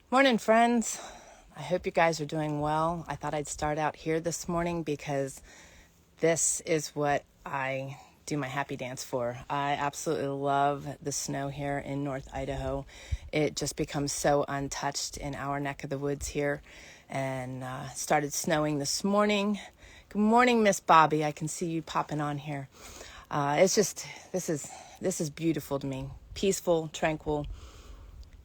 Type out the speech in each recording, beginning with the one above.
Morning, friends. I hope you guys are doing well. I thought I'd start out here this morning because this is what I do my happy dance for. I absolutely love the snow here in North Idaho. It just becomes so untouched in our neck of the woods here, and started snowing this morning. Good morning, Miss Bobby. I can see you popping on here. This is beautiful to me. Peaceful, tranquil.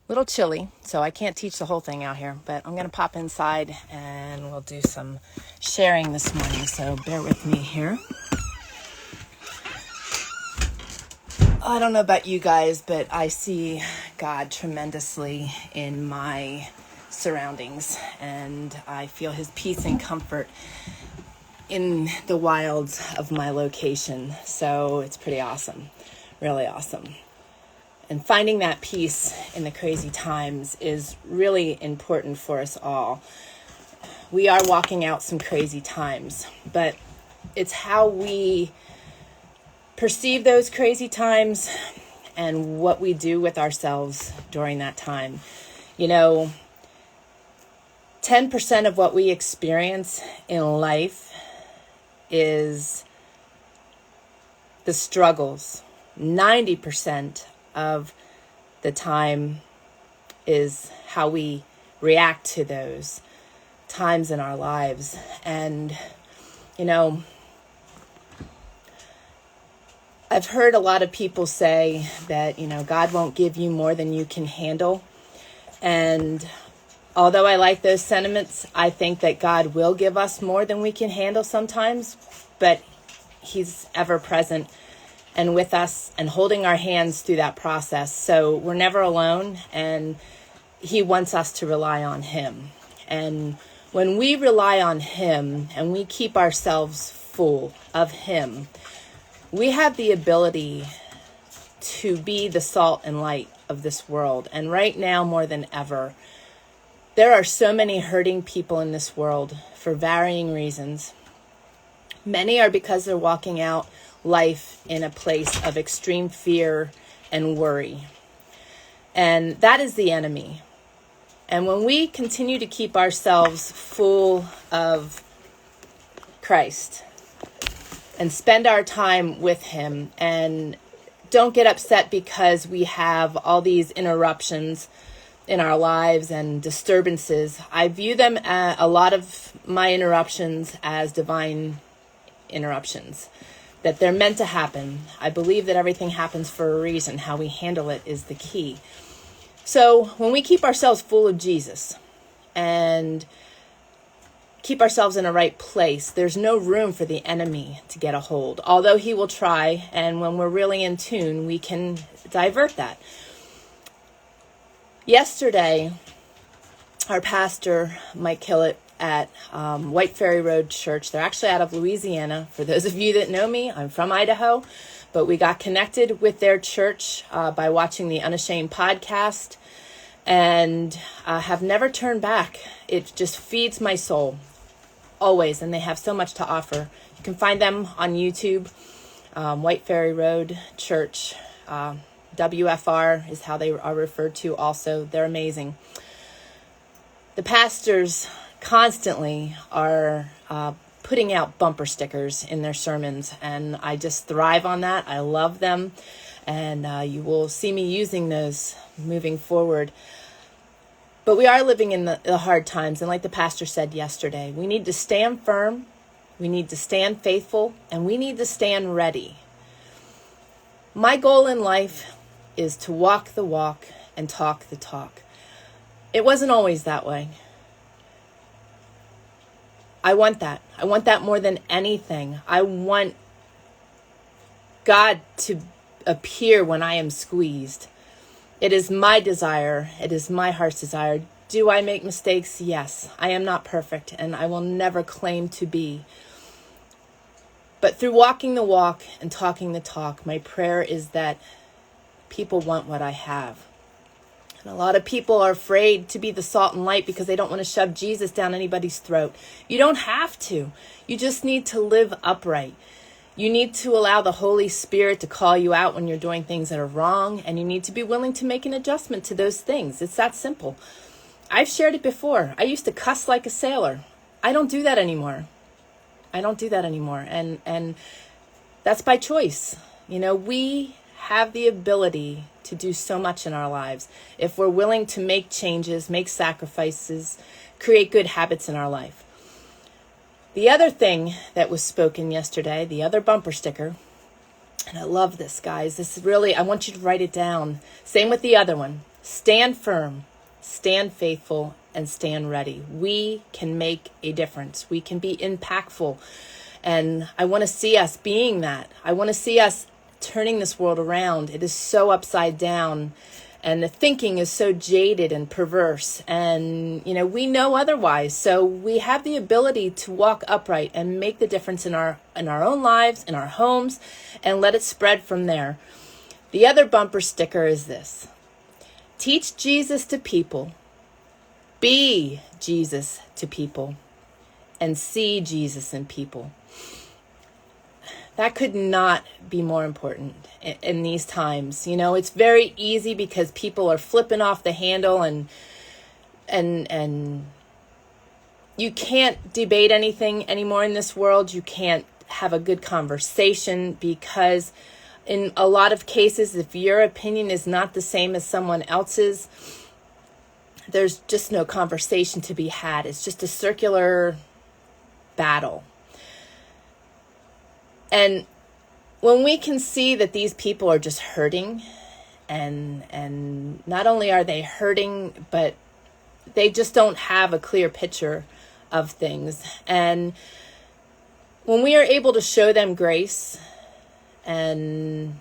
Little chilly, so I can't teach the whole thing out here, but I'm going to pop inside and we'll do some sharing this morning, so bear with me here. I don't know about you guys, but I see God tremendously in my surroundings, and I feel his peace and comfort in the wilds of my location, so it's pretty awesome, really awesome. And finding that peace in the crazy times is really important for us all. We are walking out some crazy times, but it's how we perceive those crazy times and what we do with ourselves during that time. 10% of what we experience in life is the struggles. 90% of the time is how we react to those times in our lives. And, I've heard a lot of people say that, God won't give you more than you can handle. And although I like those sentiments, I think that God will give us more than we can handle sometimes, but he's ever present and with us and holding our hands through that process. So we're never alone, and he wants us to rely on him. And when we rely on him and we keep ourselves full of him, we have the ability to be the salt and light of this world. And right now, more than ever, there are so many hurting people in this world for varying reasons. Many are because they're walking out life in a place of extreme fear and worry. And that is the enemy. And when we continue to keep ourselves full of Christ and spend our time with him, and don't get upset because we have all these interruptions in our lives and disturbances. I view them, a lot of my interruptions, as divine interruptions, that they're meant to happen. I believe that everything happens for a reason. How we handle it is the key. So when we keep ourselves full of Jesus and keep ourselves in a right place, there's no room for the enemy to get a hold. Although he will try, and when we're really in tune, we can divert that. Yesterday, our pastor, Mike Killett, at White Ferry Road Church. They're actually out of Louisiana. For those of you that know me, I'm from Idaho, but we got connected with their church by watching the Unashamed podcast, and have never turned back. It just feeds my soul, always, and they have so much to offer. You can find them on YouTube, White Ferry Road Church. WFR is how they are referred to also. They're amazing. The pastors constantly are putting out bumper stickers in their sermons, and I just thrive on that. I love them, and you will see me using those moving forward. But we are living in the hard times, and like the pastor said yesterday, we need to stand firm, we need to stand faithful, and we need to stand ready. My goal in life is to walk the walk and talk the talk. It wasn't always that way. I want that. I want that more than anything. I want God to appear when I am squeezed. It is my desire. It is my heart's desire. Do I make mistakes? Yes. I am not perfect, and I will never claim to be. But through walking the walk and talking the talk, my prayer is that people want what I have. And a lot of people are afraid to be the salt and light because they don't want to shove Jesus down anybody's throat. You don't have to. You just need to live upright. You need to allow the Holy Spirit to call you out when you're doing things that are wrong, and you need to be willing to make an adjustment to those things. It's that simple. I've shared it before. I used to cuss like a sailor. I don't do that anymore. And that's by choice. We have the ability to do so much in our lives if we're willing to make changes, make sacrifices, create good habits in our life. The other thing that was spoken yesterday, the other bumper sticker, and I love this, guys. This is really, I want you to write it down. Same with the other one. Stand firm, stand faithful, and stand ready. We can make a difference. We can be impactful. And I want to see us being that. I want to see us turning this world around. It is so upside down. And the thinking is so jaded and perverse. And, we know otherwise. So we have the ability to walk upright and make the difference in our own lives, in our homes, and let it spread from there. The other bumper sticker is this. Teach Jesus to people. Be Jesus to people. And see Jesus in people. That could not be more important in these times. It's very easy because people are flipping off the handle and you can't debate anything anymore in this world. You can't have a good conversation because in a lot of cases, if your opinion is not the same as someone else's, there's just no conversation to be had. It's just a circular battle. And when we can see that these people are just hurting, and not only are they hurting, but they just don't have a clear picture of things. And when we are able to show them grace and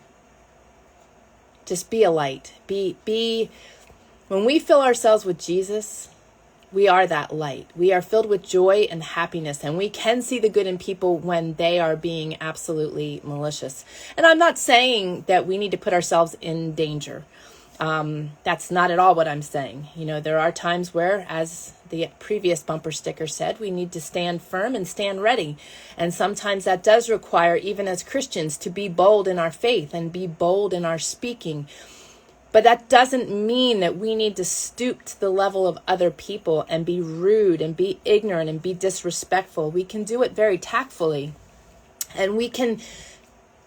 just be a light, when we fill ourselves with Jesus, we are that light. We are filled with joy and happiness, and we can see the good in people when they are being absolutely malicious. And I'm not saying that we need to put ourselves in danger. That's not at all what I'm saying. There are times where, as the previous bumper sticker said, we need to stand firm and stand ready. And sometimes that does require, even as Christians, to be bold in our faith and be bold in our speaking. But that doesn't mean that we need to stoop to the level of other people and be rude and be ignorant and be disrespectful. We can do it very tactfully, and we can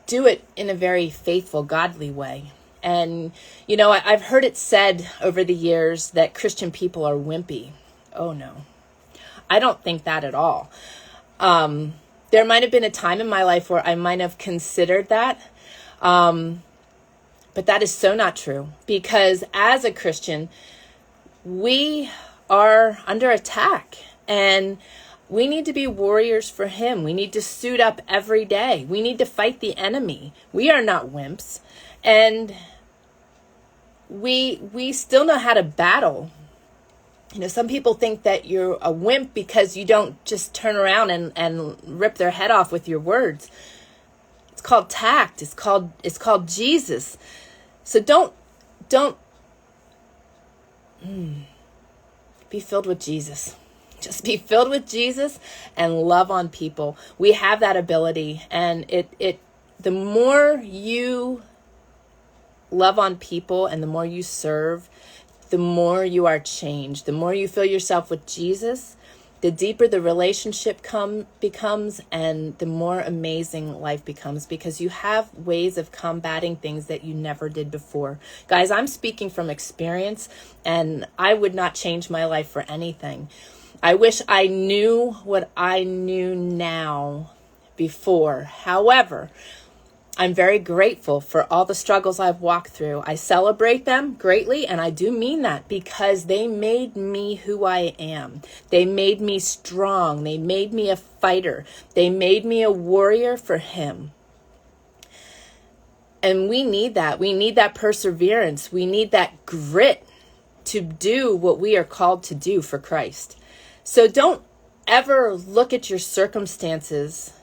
do it in a very faithful, godly way. And, I've heard it said over the years that Christian people are wimpy. Oh, no. I don't think that at all. There might have been a time in my life where I might have considered that. But that is so not true, because as a Christian, we are under attack, and we need to be warriors for him. We need to suit up every day. We need to fight the enemy. We are not wimps, and we still know how to battle. Some people think that you're a wimp because you don't just turn around and rip their head off with your words. It's called tact. It's called Jesus. So don't be filled with Jesus. Just be filled with Jesus and love on people. We have that ability, and the more you love on people and the more you serve, the more you are changed. The more you fill yourself with Jesus, the deeper the relationship becomes, and the more amazing life becomes, because you have ways of combating things that you never did before. Guys, I'm speaking from experience, and I would not change my life for anything. I wish I knew what I knew now before. However, I'm very grateful for all the struggles I've walked through. I celebrate them greatly, and I do mean that, because they made me who I am. They made me strong. They made me a fighter. They made me a warrior for him. And we need that. We need that perseverance. We need that grit to do what we are called to do for Christ. So don't ever look at your circumstances,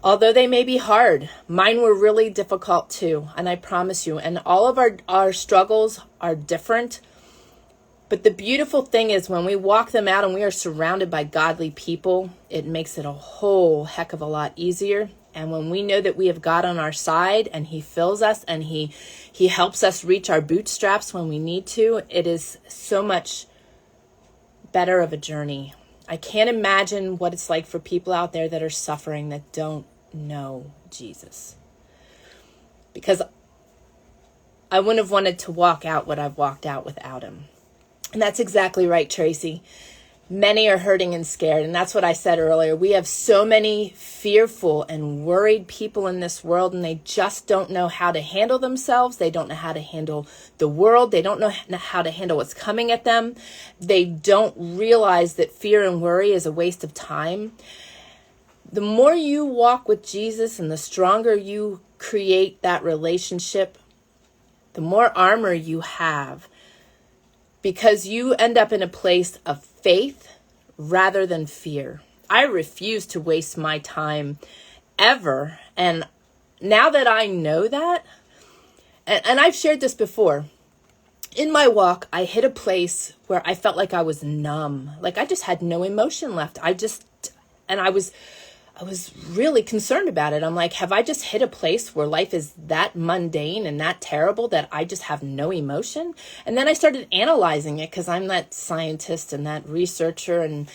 although they may be hard. Mine were really difficult too, and I promise you. And all of our struggles are different. But the beautiful thing is, when we walk them out and we are surrounded by godly people, it makes it a whole heck of a lot easier. And when we know that we have God on our side and he fills us and he helps us reach our bootstraps when we need to, it is so much better of a journey. I can't imagine what it's like for people out there that are suffering that don't know Jesus. Because I wouldn't have wanted to walk out what I've walked out without him. And that's exactly right, Tracy. Many are hurting and scared. And that's what I said earlier. We have so many fearful and worried people in this world, and they just don't know how to handle themselves. They don't know how to handle the world. They don't know how to handle what's coming at them. They don't realize that fear and worry is a waste of time. The more you walk with Jesus and the stronger you create that relationship, the more armor you have, because you end up in a place of faith rather than fear. I refuse to waste my time ever. And now that I know that, and I've shared this before, in my walk, I hit a place where I felt like I was numb. Like I just had no emotion left. I was really concerned about it. I'm like, have I just hit a place where life is that mundane and that terrible that I just have no emotion? And then I started analyzing it because I'm that scientist and that researcher, and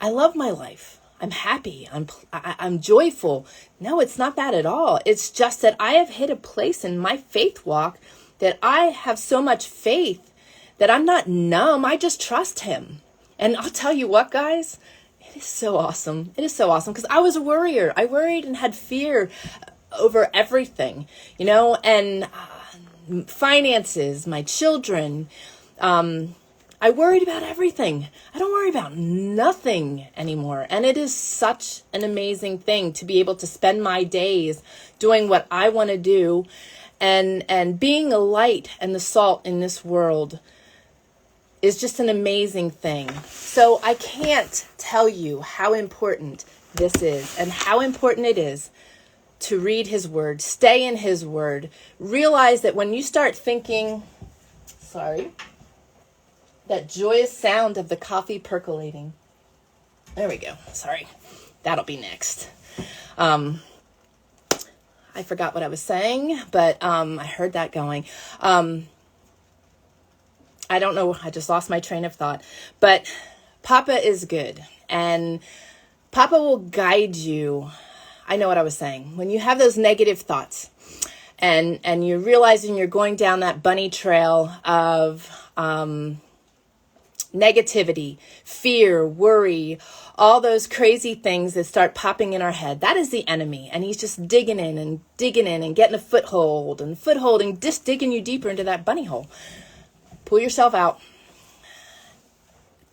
I love my life. I'm happy. I'm joyful. No, it's not that at all. It's just that I have hit a place in my faith walk that I have so much faith that I'm not numb. I just trust him. And I'll tell you what, guys, it is so awesome. It is so awesome because I was a worrier. I worried and had fear over everything, and finances, my children. I worried about everything. I don't worry about nothing anymore. And it is such an amazing thing to be able to spend my days doing what I want to do and being a light and the salt in this world is just an amazing thing. So I can't tell you how important this is and how important it is to read his word, stay in his word, realize that when you start thinking, that joyous sound of the coffee percolating. There we go. Sorry. That'll be next. I forgot what I was saying, but I heard that going. I don't know. I just lost my train of thought. But Papa is good. And Papa will guide you. I know what I was saying. When you have those negative thoughts and you're realizing you're going down that bunny trail of negativity, fear, worry, all those crazy things that start popping in our head. That is the enemy. And he's just digging in and getting a foothold and just digging you deeper into that bunny hole. Pull yourself out.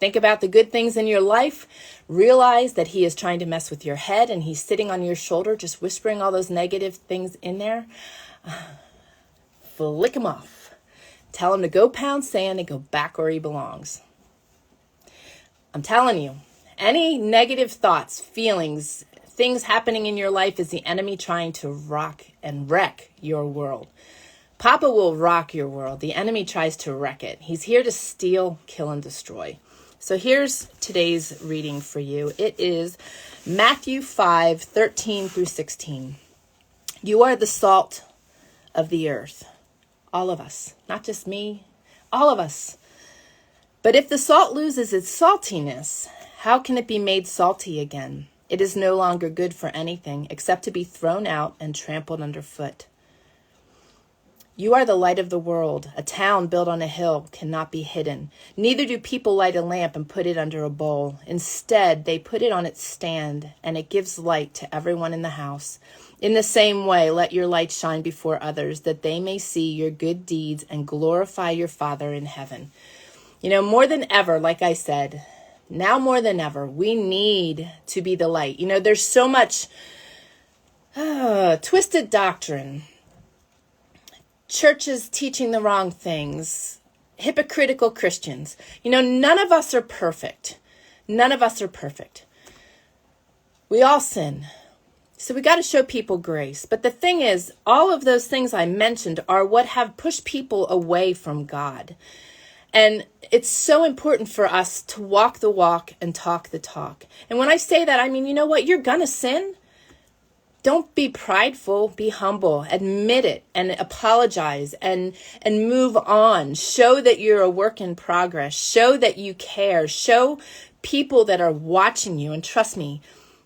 Think about the good things in your life. Realize that he is trying to mess with your head and he's sitting on your shoulder, just whispering all those negative things in there. Flick him off. Tell him to go pound sand and go back where he belongs. I'm telling you, any negative thoughts, feelings, things happening in your life is the enemy trying to rock and wreck your world. Papa will rock your world. The enemy tries to wreck it. He's here to steal, kill, and destroy. So here's today's reading for you. It is Matthew 5:13 through 16. You are the salt of the earth. All of us, not just me, all of us. But if the salt loses its saltiness, how can it be made salty again? It is no longer good for anything except to be thrown out and trampled underfoot. You are the light of the world. A town built on a hill cannot be hidden. Neither do people light a lamp and put it under a bowl. Instead, they put it on its stand, and it gives light to everyone in the house. In the same way, let your light shine before others, that they may see your good deeds and glorify your Father in heaven. More than ever, like I said, now more than ever, we need to be the light. There's so much twisted doctrine. Churches teaching the wrong things, hypocritical Christians. None of us are perfect. None of us are perfect. We all sin. So we got to show people grace. But the thing is, all of those things I mentioned are what have pushed people away from God. And it's so important for us to walk the walk and talk the talk. And when I say that, I mean, you know what? You're going to sin. Don't be prideful, be humble, admit it and apologize and move on. Show that you're a work in progress. Show that you care. Show people that are watching you. And trust me,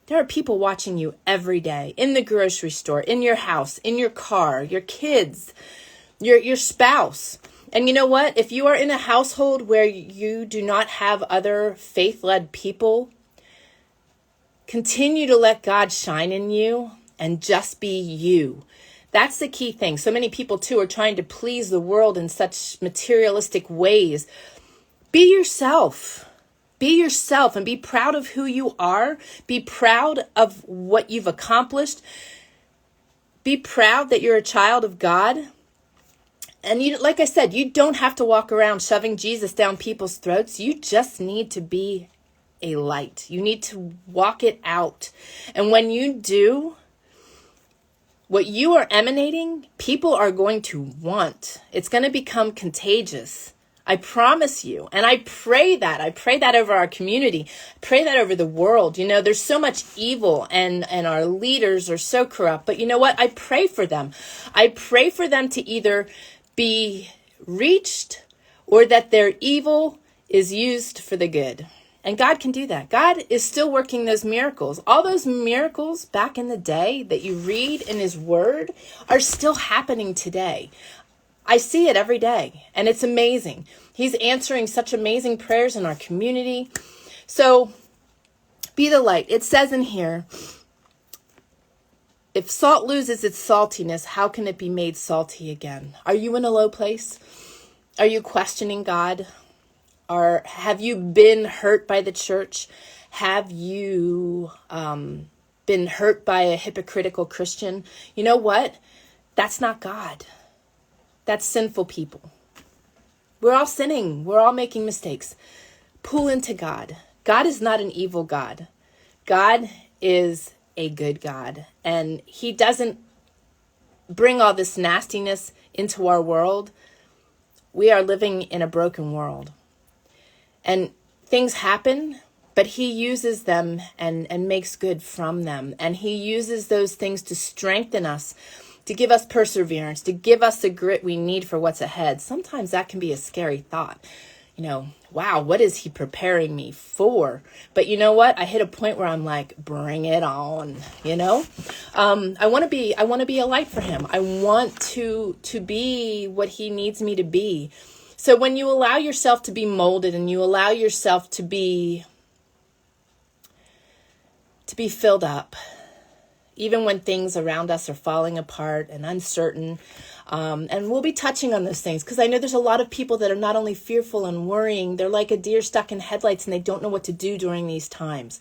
there are people watching you every day in the grocery store, in your house, in your car, your kids, your spouse. And you know what? If you are in a household where you do not have other faith-led people, continue to let God shine in you and just be you. That's the key thing. So many people too are trying to please the world in such materialistic ways. Be yourself. Be yourself and be proud of who you are. Be proud of what you've accomplished. Be proud that you're a child of God. And you, like I said, you don't have to walk around shoving Jesus down people's throats. You just need to be a light. You need to walk it out. And when you do, what you are emanating, people are going to want. It's going to become contagious. I promise you. And I pray that. I pray that over our community. I pray that over the world. You know, there's so much evil and our leaders are so corrupt. But you know what? I pray for them. I pray for them to either be reached or that their evil is used for the good. And God can do that. God is still working those miracles. All those miracles back in the day that you read in his word are still happening today. I see it every day, and it's amazing. He's answering such amazing prayers in our community. So be the light. It says in here, if salt loses its saltiness, how can it be made salty again? Are you in a low place? Are you questioning God? Or have you been hurt by the church? Have you been hurt by a hypocritical Christian? You know what? That's not God. That's sinful people. We're all sinning. We're all making mistakes. Pull into God. God is not an evil God. God is a good God. And he doesn't bring all this nastiness into our world. We are living in a broken world. And things happen, but he uses them and makes good from them. And he uses those things to strengthen us, to give us perseverance, to give us the grit we need for what's ahead. Sometimes that can be a scary thought. You know, wow, what is he preparing me for? But you know what? I hit a point where I'm like, bring it on, you know? I want to be a light for him. I want to be what he needs me to be. So when you allow yourself to be molded and you allow yourself to be filled up, even when things around us are falling apart and uncertain, and we'll be touching on those things because I know there's a lot of people that are not only fearful and worrying, they're like a deer stuck in headlights and they don't know what to do during these times.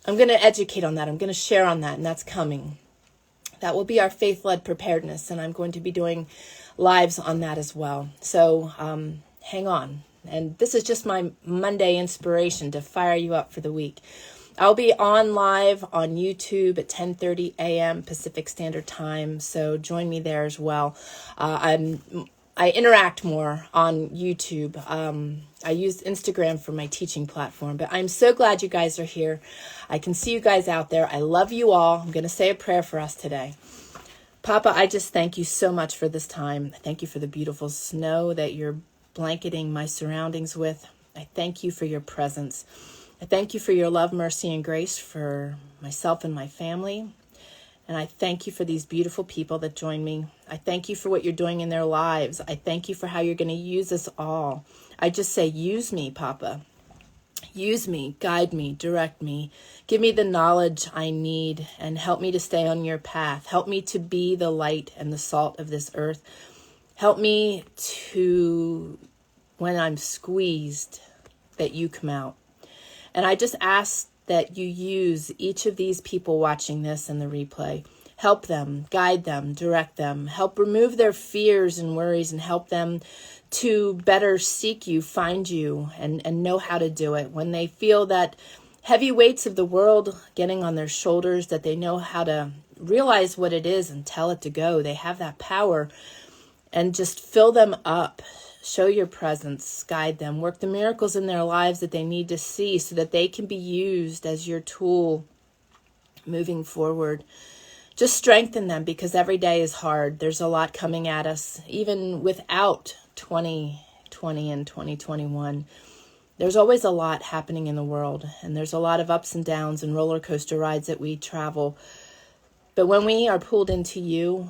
I'm going to educate on that. I'm going to share on that, and that's coming. That will be our faith-led preparedness, and I'm going to be doing lives on that as well. So hang on. And this is just my Monday inspiration to fire you up for the week. I'll be on live on YouTube at 10:30 a.m. Pacific Standard Time, so join me there as well. I interact more on YouTube. I use Instagram for my teaching platform, but I'm so glad you guys are here. I can see you guys out there. I love you all. I'm going to say a prayer for us today. Papa, I just thank you so much for this time. Thank you for the beautiful snow that you're blanketing my surroundings with. I thank you for your presence. I thank you for your love, mercy, and grace for myself and my family. And I thank you for these beautiful people that join me. I thank you for what you're doing in their lives. I thank you for how you're going to use us all. I just say, use me, Papa. Use me, guide me, direct me. Give me the knowledge I need and help me to stay on your path. Help me to be the light and the salt of this earth. Help me to, when I'm squeezed, that you come out. And I just ask that you use each of these people watching this and the replay. Help them, guide them, direct them. Help remove their fears and worries and help them to better seek you, find you, and know how to do it. When they feel that heavy weights of the world getting on their shoulders, that they know how to realize what it is and tell it to go. They have that power, and just fill them up. Show your presence, guide them, work the miracles in their lives that they need to see so that they can be used as your tool moving forward. just strengthen them, because every day is hard. There's a lot coming at us, even without 2020 and 2021. There's always a lot happening in the world, and there's a lot of ups and downs and roller coaster rides that we travel. But when we are pulled into you,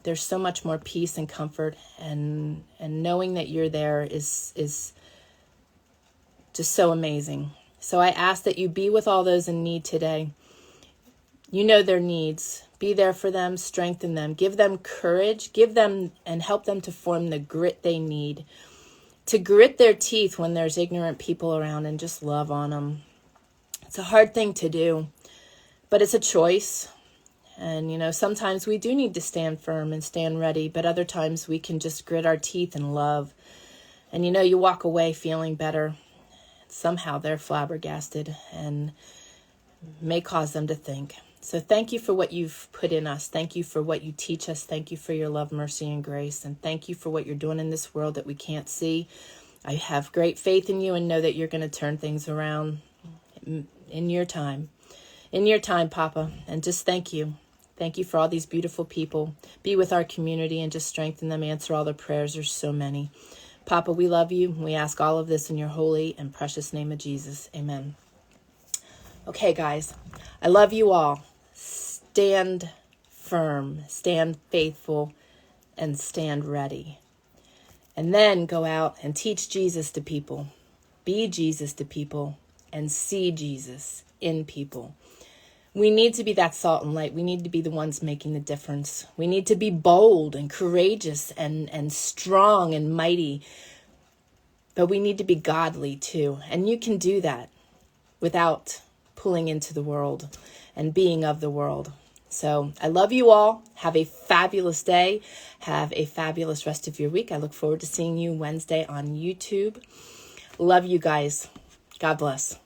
there's so much more peace and comfort, and knowing that you're there is just so amazing. So I ask that you be with all those in need today. You know their needs. Be there for them, strengthen them, give them courage, give them and help them to form the grit they need to grit their teeth when there's ignorant people around, and just love on them. It's a hard thing to do, but it's a choice. And, sometimes we do need to stand firm and stand ready, but other times we can just grit our teeth and love. And, you walk away feeling better. Somehow they're flabbergasted and may cause them to think. So thank you for what you've put in us. Thank you for what you teach us. Thank you for your love, mercy, and grace. And thank you for what you're doing in this world that we can't see. I have great faith in you and know that you're going to turn things around in your time. In your time, Papa. And just thank you. Thank you for all these beautiful people. Be with our community and just strengthen them. Answer all their prayers. There's so many. Papa, we love you. We ask all of this in your holy and precious name of Jesus. Amen. Okay, guys. I love you all. Stand firm, stand faithful, and stand ready. And then go out and teach Jesus to people. Be Jesus to people and see Jesus in people. We need to be that salt and light. We need to be the ones making the difference. We need to be bold and courageous and strong and mighty. But we need to be godly too. And you can do that without pulling into the world and being of the world. So I love you all. Have a fabulous day. Have a fabulous rest of your week. I look forward to seeing you Wednesday on YouTube. Love you guys. God bless.